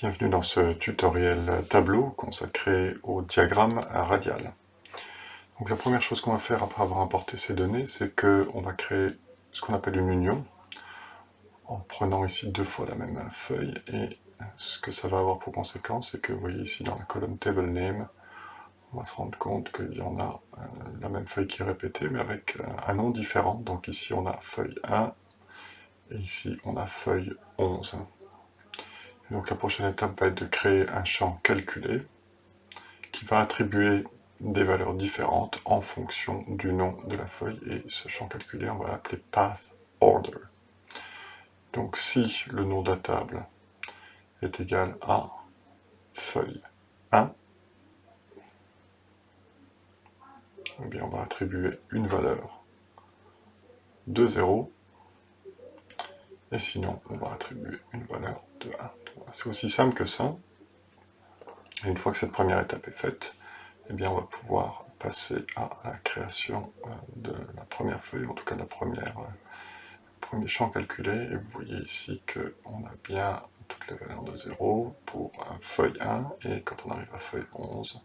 Bienvenue dans ce tutoriel tableau consacré au diagramme radial. Donc la première chose qu'on va faire après avoir importé ces données, c'est qu'on va créer ce qu'on appelle une union, en prenant ici deux fois la même feuille, et ce que ça va avoir pour conséquence, c'est que vous voyez ici dans la colonne Table Name, on va se rendre compte qu'il y en a la même feuille qui est répétée, mais avec un nom différent. Donc ici on a feuille 1, et ici on a feuille 11. Et donc la prochaine étape va être de créer un champ calculé qui va attribuer des valeurs différentes en fonction du nom de la feuille, et ce champ calculé, on va l'appeler Path Order. Donc si le nom de la table est égal à feuille 1, eh bien on va attribuer une valeur de 0, et sinon on va attribuer une valeur de 1. Voilà, c'est aussi simple que ça. Et une fois que cette première étape est faite, eh bien on va pouvoir passer à la création de la première feuille, en tout cas de la premier champ calculé, et vous voyez ici qu'on a bien toutes les valeurs de 0 pour feuille 1, et quand on arrive à feuille 11,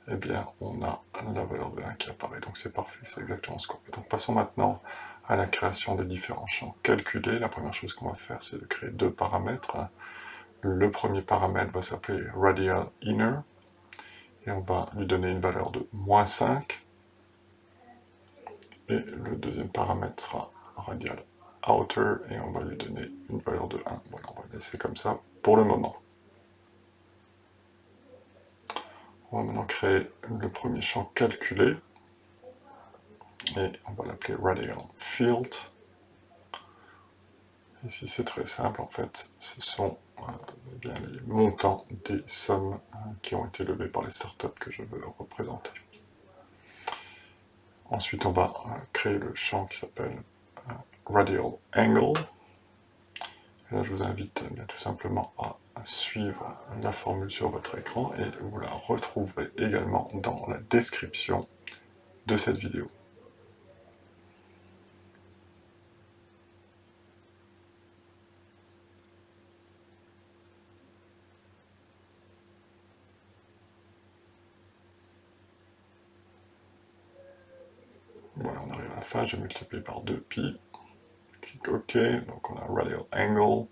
eh bien on a la valeur de 1 qui apparaît, donc c'est parfait, c'est exactement ce qu'on veut. Donc passons maintenant à la création des différents champs calculés. La première chose qu'on va faire, c'est de créer deux paramètres. Le premier paramètre va s'appeler Radial Inner, et on va lui donner une valeur de -5, et le deuxième paramètre sera Radial Outer, et on va lui donner une valeur de 1. Voilà, on va le laisser comme ça pour le moment. On va maintenant créer le premier champ calculé, et on va l'appeler Radial Field. Ici c'est très simple, en fait, ce sont bien les montants des sommes qui ont été levées par les startups que je veux représenter. Ensuite on va créer le champ qui s'appelle Radial Angle. Et là je vous invite bien tout simplement à suivre la formule sur votre écran, et vous la retrouverez également dans la description de cette vidéo. Voilà, on arrive à la fin, j'ai multiplié par 2pi, clique OK, donc on a Radial Angle.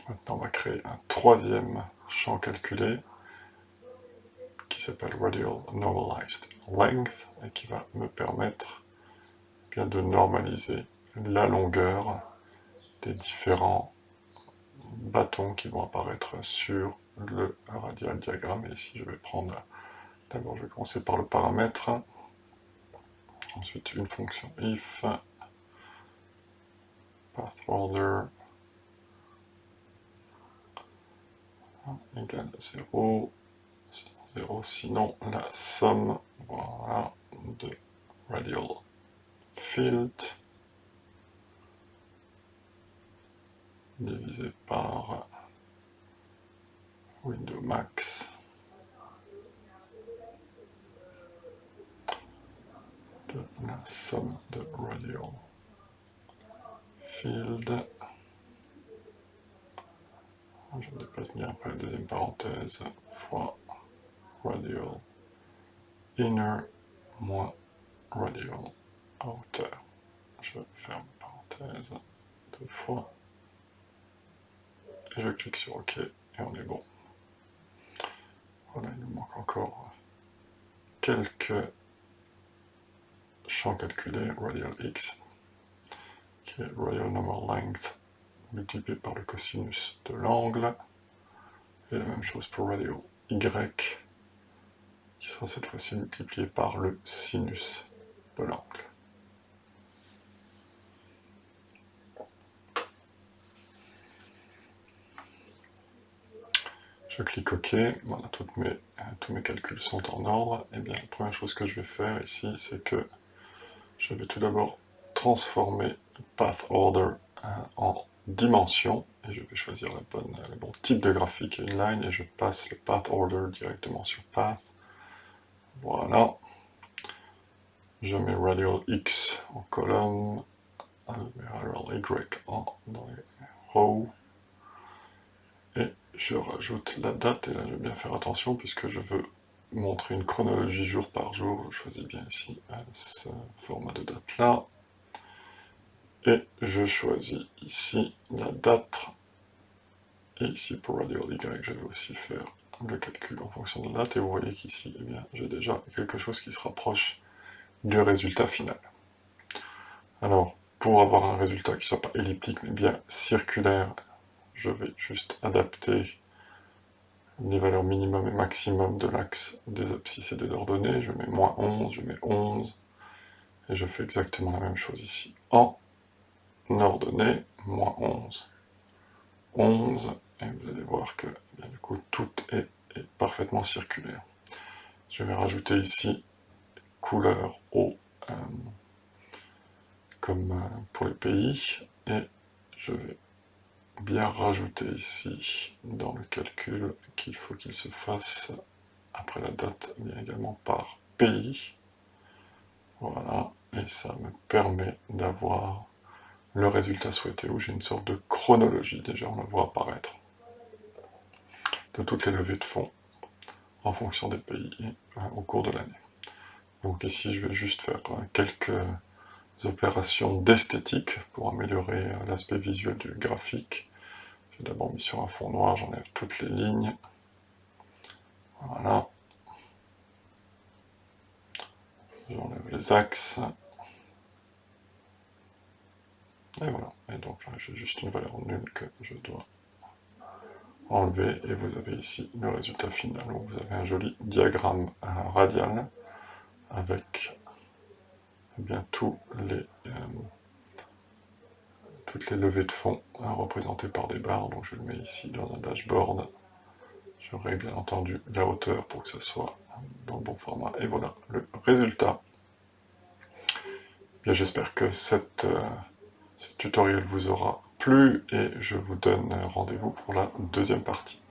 Maintenant on va créer un troisième champ calculé qui s'appelle Radial Normalized Length, et qui va me permettre bien de normaliser la longueur des différents bâtons qui vont apparaître sur le radial diagramme. Et ici je vais prendre, d'abord je vais commencer par le paramètre, ensuite une fonction if, path order égale 0, 0, sinon la somme, voilà, de radial field divisé par window max de la somme de radial field, je dépasse bien après la deuxième parenthèse, fois radial inner moins radial outer. Je ferme la parenthèse deux fois, et je clique sur OK, et on est bon. Voilà, il nous manque encore quelques champs calculés. Radial x, qui est radial normal length multiplié par le cosinus de l'angle, et la même chose pour radial y, qui sera cette fois-ci multiplié par le sinus de l'angle. Je clique OK, voilà, tous mes calculs sont en ordre. Et bien la première chose que je vais faire ici, c'est que je vais tout d'abord transformer Path Order en dimension, et je vais choisir le bon type de graphique, inline, et je passe le Path Order directement sur Path. Voilà. Je mets Radial X en colonne, je mets Radial Y dans les rows, et je rajoute la date, et là je vais bien faire attention puisque je veux montrer une chronologie jour par jour. Je choisis bien ici ce format de date là, et je choisis ici la date, et ici pour Radial Y je vais aussi faire le calcul en fonction de la date, et vous voyez qu'ici eh bien j'ai déjà quelque chose qui se rapproche du résultat final. Alors pour avoir un résultat qui ne soit pas elliptique mais bien circulaire, je vais juste adapter les valeurs minimum et maximum de l'axe des abscisses et des ordonnées. Je mets moins 11, je mets 11, et je fais exactement la même chose ici. En ordonnée, moins 11, 11, et vous allez voir que bien, du coup tout est parfaitement circulaire. Je vais rajouter ici couleur eau, comme pour les pays, et je vais bien rajouter ici dans le calcul qu'il faut qu'il se fasse après la date, bien également par pays. Voilà, et ça me permet d'avoir le résultat souhaité, où j'ai une sorte de chronologie, déjà on la voit apparaître, de toutes les levées de fonds en fonction des pays au cours de l'année. Donc ici je vais juste faire quelques opérations d'esthétique pour améliorer l'aspect visuel du graphique. J'ai d'abord mis sur un fond noir, j'enlève toutes les lignes. Voilà. J'enlève les axes. Et voilà. Et donc là, j'ai juste une valeur nulle que je dois enlever. Et vous avez ici le résultat final, où vous avez un joli diagramme radial avec eh bien, toutes les levées de fonds représentées par des barres. Donc je le mets ici dans un dashboard. J'aurai bien entendu la hauteur pour que ça soit dans le bon format. Et voilà le résultat. Bien, j'espère que ce tutoriel vous aura plu, et je vous donne rendez-vous pour la deuxième partie.